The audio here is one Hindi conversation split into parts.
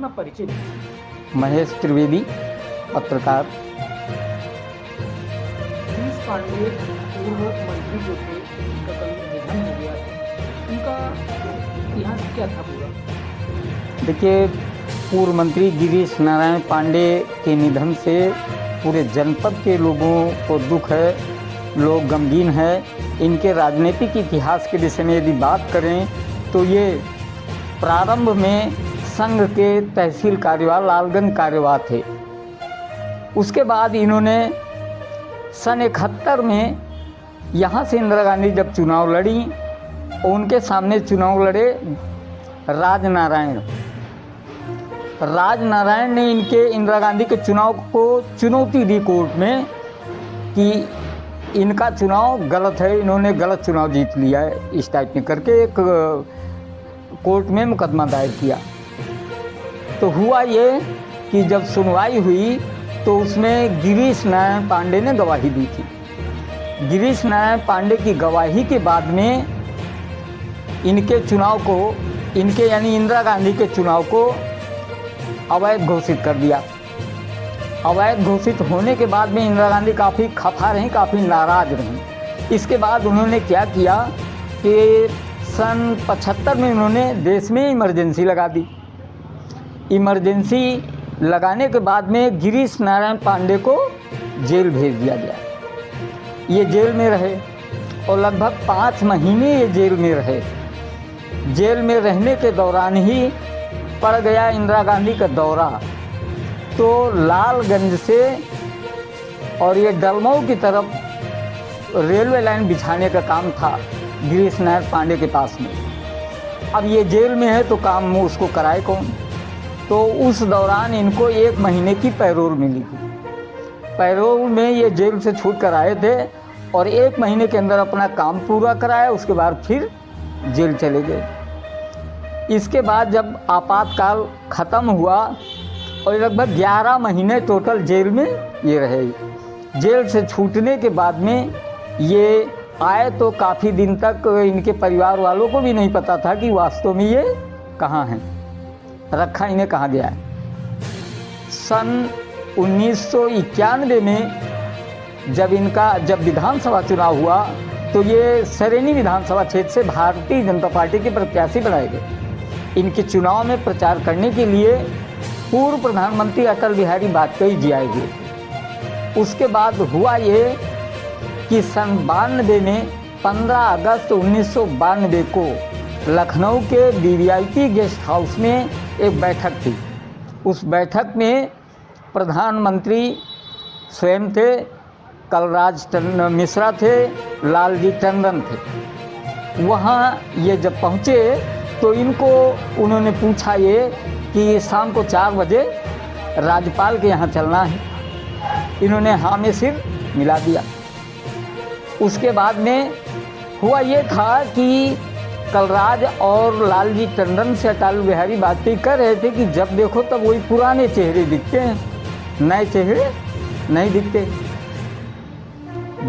अपना परिचय दीजिए। महेश त्रिवेदी, पत्रकार। गिरीश पांडे पूर्व मंत्री जो थे, उनका कल निधन हो गया था, उनका इतिहास क्या था पूरा? देखिए, पूर्व मंत्री गिरीश नारायण पांडे के निधन से पूरे जनपद के लोगों को दुख है, लोग गमगीन हैं। इनके राजनीतिक इतिहास के विषय में यदि बात करें तो ये प्रारंभ में संघ के तहसील कार्यवाह लालगंज कार्यवाह थे। उसके बाद इन्होंने सन 71 में यहाँ से इंदिरा गांधी जब चुनाव लड़ी, उनके सामने चुनाव लड़े राजनारायण ने इनके इंदिरा गांधी के चुनाव को चुनौती दी कोर्ट में कि इनका चुनाव गलत है, इन्होंने गलत चुनाव जीत लिया है, इस टाइप में करके एक कोर्ट में मुकदमा दायर किया। तो हुआ ये कि जब सुनवाई हुई तो उसमें गिरीश नारायण पांडे ने गवाही दी थी। गिरीश नारायण पांडे की गवाही के बाद में इनके चुनाव को, इनके यानी इंदिरा गांधी के चुनाव को अवैध घोषित कर दिया। अवैध घोषित होने के बाद में इंदिरा गांधी काफ़ी खफा रहीं, काफ़ी नाराज़ रहीं। इसके बाद उन्होंने क्या किया कि सन 75 में उन्होंने देश में इमरजेंसी लगा दी। इमरजेंसी लगाने के बाद में गिरीश नारायण पांडे को जेल भेज दिया गया। ये जेल में रहे और लगभग 5 महीने ये जेल में रहे। जेल में रहने के दौरान ही पड़ गया इंदिरा गांधी का दौरा। तो लालगंज से और ये डलमऊ की तरफ रेलवे लाइन बिछाने का काम था गिरीश नारायण पांडे के पास में। अब ये जेल में है तो काम उसको कराए कौन? तो उस दौरान इनको 1 महीने की पैरोल मिली थी। पैरोल में ये जेल से छूट कर आए थे और 1 महीने के अंदर अपना काम पूरा कराया, उसके बाद फिर जेल चले गए। इसके बाद जब आपातकाल ख़त्म हुआ और लगभग 11 महीने टोटल जेल में ये रहे। जेल से छूटने के बाद में ये आए तो काफ़ी दिन तक इनके परिवार वालों को भी नहीं पता था कि वास्तव में ये कहाँ हैं, रखा इन्हें कहाँ गया है। सन 1991 में जब विधानसभा चुनाव हुआ तो ये सरेनी विधानसभा क्षेत्र से भारतीय जनता पार्टी के प्रत्याशी बनाए गए। इनके चुनाव में प्रचार करने के लिए पूर्व प्रधानमंत्री अटल बिहारी वाजपेयी जी आए हुए। उसके बाद हुआ ये कि सन 92 में 15 अगस्त 1992 को लखनऊ के वीवीआईपी गेस्ट हाउस में एक बैठक थी। उस बैठक में प्रधानमंत्री स्वयं थे, कलराज मिश्रा थे, लालजी टंडन थे। वहाँ ये जब पहुँचे तो इनको उन्होंने पूछा ये कि शाम को 4 बजे राज्यपाल के यहाँ चलना है। इन्होंने हाँ में सिर मिला दिया। उसके बाद में हुआ ये था कि कलराज और लालजी टंडन से अटल बिहारी वाजपेयी कह रहे थे कि जब देखो तब वही पुराने चेहरे दिखते हैं, नए चेहरे नहीं दिखते।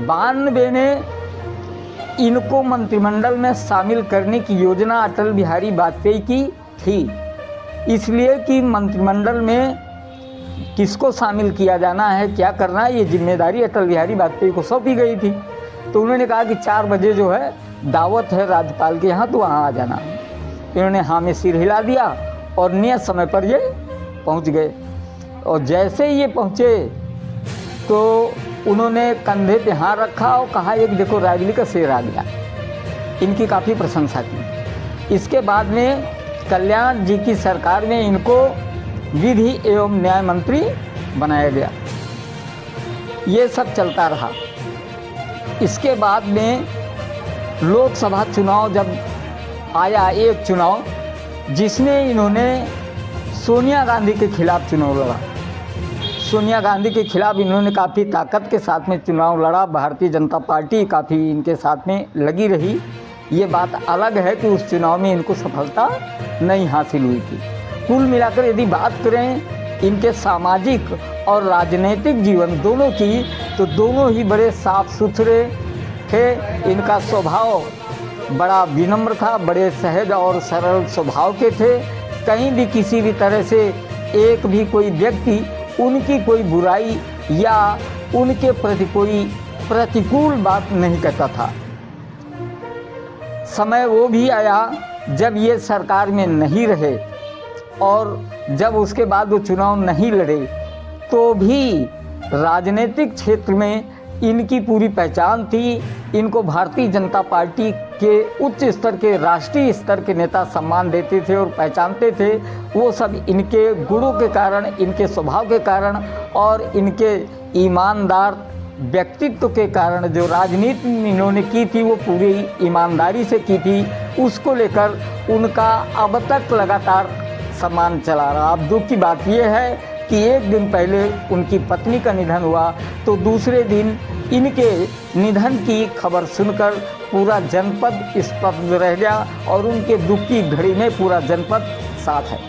92 में इनको मंत्रिमंडल में शामिल करने की योजना अटल बिहारी वाजपेयी की थी, इसलिए कि मंत्रिमंडल में किसको शामिल किया जाना है, क्या करना है, ये जिम्मेदारी अटल बिहारी वाजपेयी को सौंपी गई थी। तो उन्होंने कहा कि 4 बजे जो है दावत है राज्यपाल के यहाँ, तो वहाँ आ जाना। इन्होंने हाँ में सिर हिला दिया और नियत समय पर ये पहुँच गए। और जैसे ही ये पहुँचे तो उन्होंने कंधे पे हाथ रखा और कहा एक देखो रायबरेली का शेर आ गया। इनकी काफ़ी प्रशंसा की। इसके बाद में कल्याण जी की सरकार में इनको विधि एवं न्याय मंत्री बनाया गया। ये सब चलता रहा। इसके बाद में लोकसभा चुनाव जब आया, एक चुनाव जिसमें इन्होंने सोनिया गांधी के खिलाफ चुनाव लड़ा। सोनिया गांधी के खिलाफ इन्होंने काफ़ी ताकत के साथ में चुनाव लड़ा। भारतीय जनता पार्टी काफ़ी इनके साथ में लगी रही। ये बात अलग है कि उस चुनाव में इनको सफलता नहीं हासिल हुई थी। कुल मिलाकर यदि बात करें इनके सामाजिक और राजनीतिक जीवन दोनों की, तो दोनों ही बड़े साफ सुथरे थे। इनका स्वभाव बड़ा विनम्र था, बड़े सहज और सरल स्वभाव के थे। कहीं भी किसी भी तरह से एक भी कोई व्यक्ति उनकी कोई बुराई या उनके प्रति कोई प्रतिकूल बात नहीं कहता था। समय वो भी आया जब ये सरकार में नहीं रहे और जब उसके बाद वो चुनाव नहीं लड़े तो भी राजनीतिक क्षेत्र में इनकी पूरी पहचान थी। इनको भारतीय जनता पार्टी के उच्च स्तर के, राष्ट्रीय स्तर के नेता सम्मान देते थे और पहचानते थे। वो सब इनके गुणों के कारण, इनके स्वभाव के कारण और इनके ईमानदार व्यक्तित्व के कारण जो राजनीति इन्होंने की थी वो पूरी ईमानदारी से की थी। उसको लेकर उनका अब तक लगातार सम्मान चला रहा। अब दुख की बात यह है कि एक दिन पहले उनकी पत्नी का निधन हुआ तो दूसरे दिन इनके निधन की खबर सुनकर पूरा जनपद स्तब्ध रह गया और उनके दुख की घड़ी में पूरा जनपद साथ है।